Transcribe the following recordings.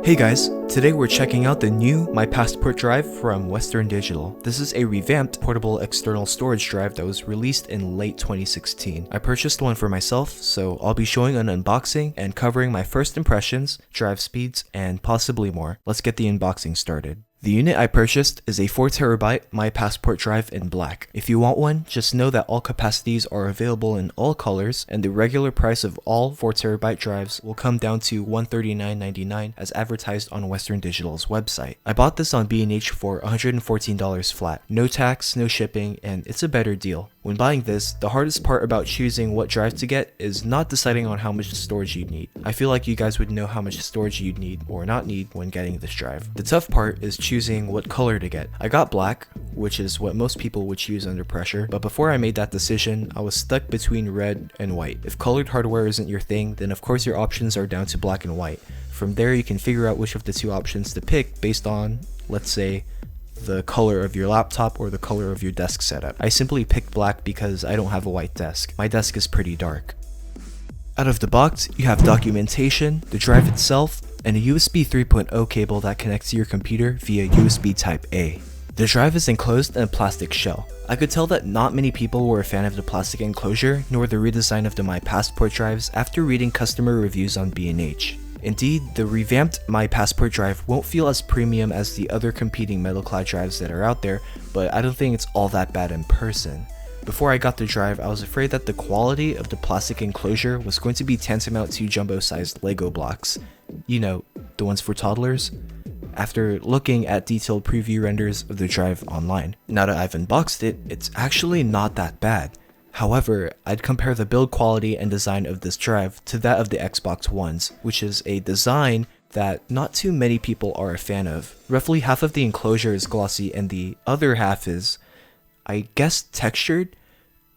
Hey guys, today we're checking out the new My Passport drive from Western Digital. This is a revamped portable external storage drive that was released in late 2016. I purchased one for myself, so I'll be showing an unboxing and covering my first impressions, drive speeds, and possibly more. Let's get the unboxing started. The unit I purchased is a 4TB My Passport drive in black. If you want one, just know that all capacities are available in all colors, and the regular price of all 4TB drives will come down to $139.99 as advertised on Western Digital's website. I bought this on B&H for $114 flat. No tax, no shipping, and it's a better deal. When buying this, the hardest part about choosing what drive to get is not deciding on how much storage you need. I feel like you guys would know how much storage you'd need or not need when getting this drive. The tough part is choosing what color to get. I got black, which is what most people would choose under pressure, but before I made that decision, I was stuck between red and white. If colored hardware isn't your thing, then of course your options are down to black and white. From there, you can figure out which of the two options to pick based on, let's say, the color of your laptop or the color of your desk setup. I simply picked black because I don't have a white desk. My desk is pretty dark. Out of the box, you have documentation, the drive itself, and a USB 3.0 cable that connects to your computer via USB Type-A. The drive is enclosed in a plastic shell. I could tell that not many people were a fan of the plastic enclosure nor the redesign of the My Passport drives after reading customer reviews on B&H. Indeed, the revamped My Passport drive won't feel as premium as the other competing metal-clad drives that are out there, but I don't think it's all that bad in person. Before I got the drive, I was afraid that the quality of the plastic enclosure was going to be tantamount to jumbo-sized Lego blocks. You know, the ones for toddlers? After looking at detailed preview renders of the drive online. Now that I've unboxed it, it's actually not that bad. However, I'd compare the build quality and design of this drive to that of the Xbox One's, which is a design that not too many people are a fan of. Roughly half of the enclosure is glossy and the other half is, I guess, textured?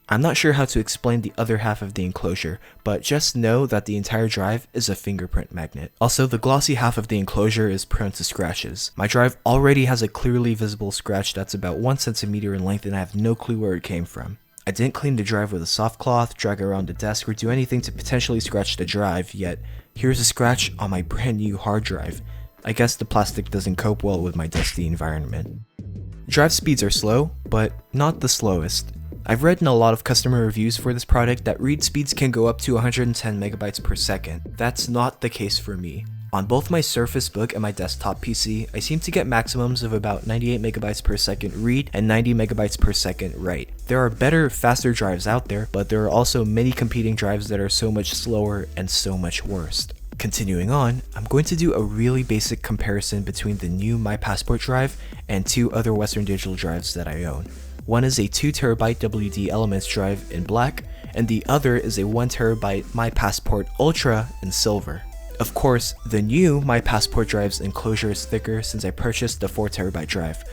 I'm not sure how to explain the other half of the enclosure, but just know that the entire drive is a fingerprint magnet. Also, the glossy half of the enclosure is prone to scratches. My drive already has a clearly visible scratch that's about 1 centimeter in length and I have no clue where it came from. I didn't clean the drive with a soft cloth, drag it around the desk, or do anything to potentially scratch the drive, yet here's a scratch on my brand new hard drive. I guess the plastic doesn't cope well with my dusty environment. Drive speeds are slow, but not the slowest. I've read in a lot of customer reviews for this product that read speeds can go up to 110 megabytes per second. That's not the case for me. On both my Surface Book and my desktop PC, I seem to get maximums of about 98 megabytes per second read and 90 megabytes per second write. There are better, faster drives out there, but there are also many competing drives that are so much slower and so much worse. Continuing on, I'm going to do a really basic comparison between the new My Passport drive and two other Western Digital drives that I own. One is a 2TB WD Elements drive in black, and the other is a 1TB My Passport Ultra in silver. Of course, the new My Passport drive's enclosure is thicker since I purchased the 4TB drive.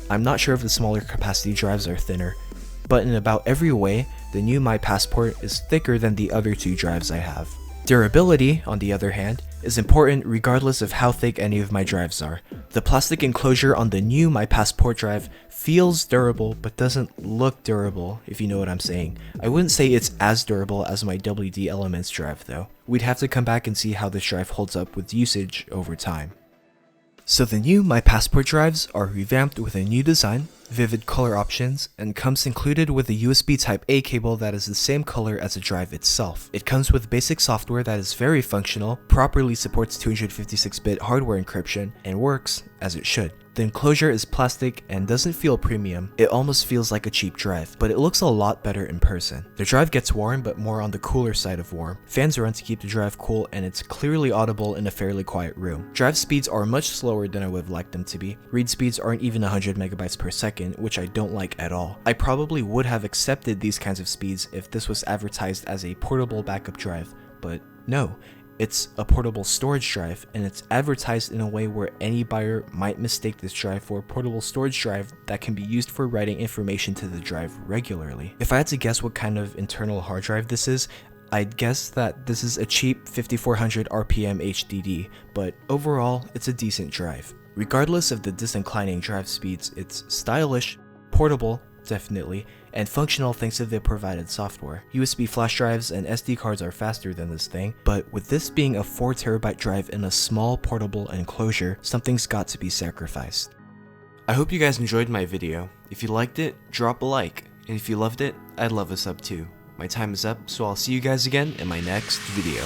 I'm not sure if the smaller capacity drives are thinner, but in about every way, the new My Passport is thicker than the other two drives I have. Durability, on the other hand, is important regardless of how thick any of my drives are. The plastic enclosure on the new My Passport drive feels durable but doesn't look durable, if you know what I'm saying. I wouldn't say it's as durable as my WD Elements drive though. We'd have to come back and see how this drive holds up with usage over time. So the new My Passport drives are revamped with a new design, vivid color options, and comes included with a USB Type-A cable that is the same color as the drive itself. It comes with basic software that is very functional, properly supports 256-bit hardware encryption, and works as it should. The enclosure is plastic and doesn't feel premium. It almost feels like a cheap drive, but it looks a lot better in person. The drive gets warm, but more on the cooler side of warm. Fans run to keep the drive cool, and it's clearly audible in a fairly quiet room. Drive speeds are much slower than I would have liked them to be. Read speeds aren't even 100 megabytes per second, which I don't like at all. I probably would have accepted these kinds of speeds if this was advertised as a portable backup drive, but no. It's a portable storage drive, and it's advertised in a way where any buyer might mistake this drive for a portable storage drive that can be used for writing information to the drive regularly. If I had to guess what kind of internal hard drive this is, I'd guess that this is a cheap 5400 RPM HDD, but overall, it's a decent drive. Regardless of the disinclining drive speeds, it's stylish, portable, definitely, and functional thanks to the provided software. USB flash drives and SD cards are faster than this thing, but with this being a 4TB drive in a small portable enclosure, something's got to be sacrificed. I hope you guys enjoyed my video. If you liked it, drop a like, and if you loved it, I'd love a sub too. My time is up, so I'll see you guys again in my next video.